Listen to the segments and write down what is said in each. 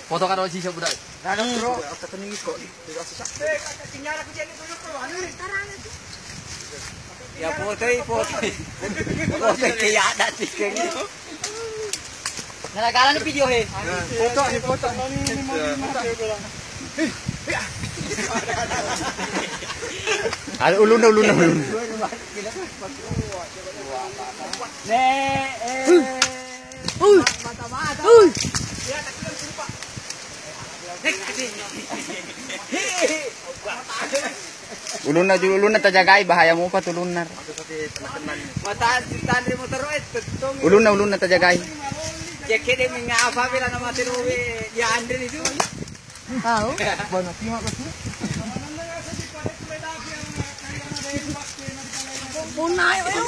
Foto kan si siapa budak? Ada bro, aku teningis kok. Tidak susah. Tinggal aku jadi dulu bro. Ya foto. Foto kayak ada tiket gitu. Nalakalan video he. Foto. Ada ulun. Ulun na tajagai bahaya mo pa tulunar. Mata tandri motor itu. Ulun na tajagai. Ya kede mengapa bila nama teruwe ya Andre itu. Tahu? Bono timo ko. Punay ayo.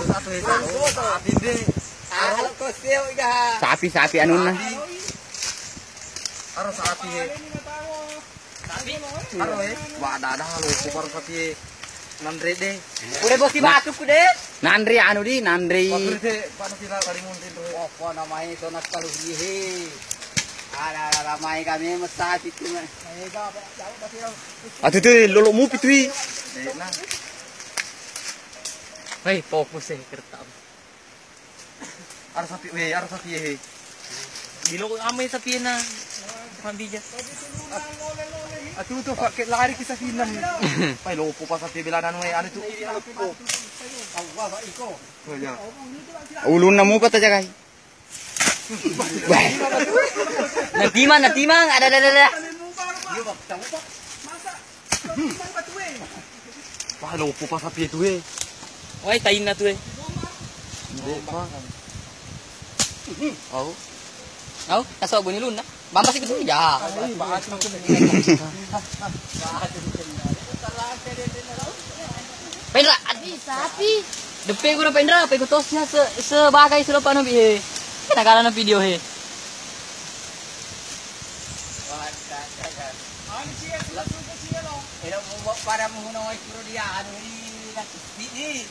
Kalau kau siau iga. Sapi anun na. Aro sapi he. Aro he. Wa ada halo kupar sapi. Nandre de. Udah bos di batu kude. Nandri anu di Nandri. Pakrite pano sila kali muntin tu. Apa namanya itu nak kalau he. Ada ramai kami mesat itu. Atuh teh lolok mu pitui. Nah. Hei, fokus kertas. Aro sapi he. Bilo amay sa pina. Pambija. Atu tu pakai lari kisah finan. Pai lopo pa sapi bila nanu ano tu. Oh ya. Ulun na mo pa tajagai. Natimang ada. Pai lopo pa sapi tu he. Wai tain na tu eh. Oh, nasa bunyi luna. Bamba sih betul ya. Pendra, Sapi. depe ko na pendra, pe ko tosnya sebagai selepan no bi. Nagala na video he. Para mengunoi kuro dia anu ini. Iya.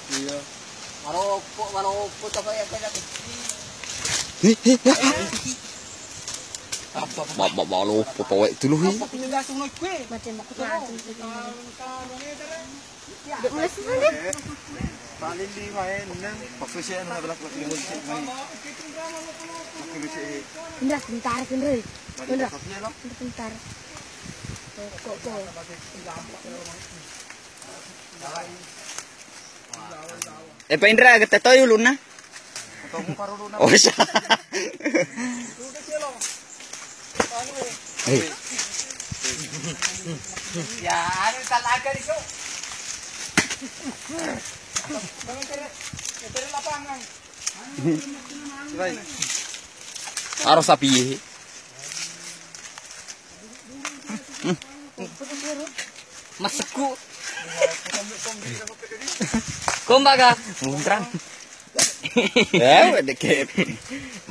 Walau foto ko ya peda. Balo potowek tuluh hi. Macam aku tuh langsung Dek mulai sih kan? Paling di main nang pakusian na belak lagi musik main. Pakusian. Bentar, bentar. Bentar. Bentar. Kok. Pa Indra ketetoy ulun na. Kamu parulo na. Oh siya. Ya, anu talaga dito. Lapangan. Aro sapi. Masku. Kumbaga, Muntrang. Deket.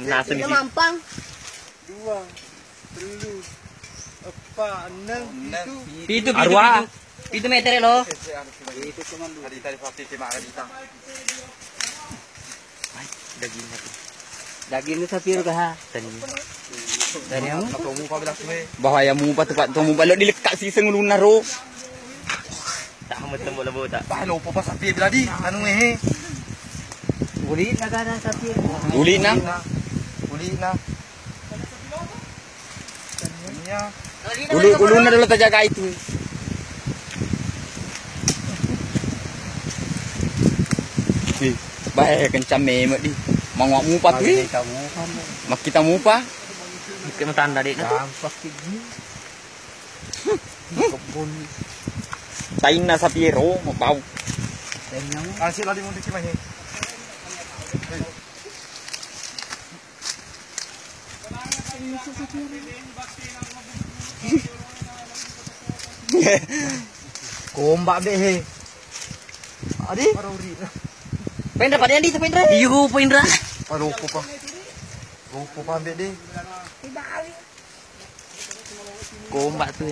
nasa ni. Mampang. 2, 3, 4, 6, Pitu. Arwah. Pitu meter lo. Itu cuma tadi pasti cuma kita. Daging na. Daging itu sapi ha. Dari yang Kamu pa bilang tuwe. Bahaya mo pa tepat mo balok dilekat si ulun na ro. tak temu lebo tak. Bah lopo pa sapi bila di. Anu he. Uli nagana sapi. Uli na. Uli na. Ya. Ulun na dulu tajagai itu. Bahaya kencam memet di. Mangwak mu pa tu. Mak kita mu pa. Kita tanda dik. Dampak ini. Kebun. Tain na sa Piero, mabaw. Sila di muntik mahi. Komba be he. Adi? Paruri. Pendra pada di Pendra. Iyo Pendra. Parupo pa. Rupo pa be di. Komba tu.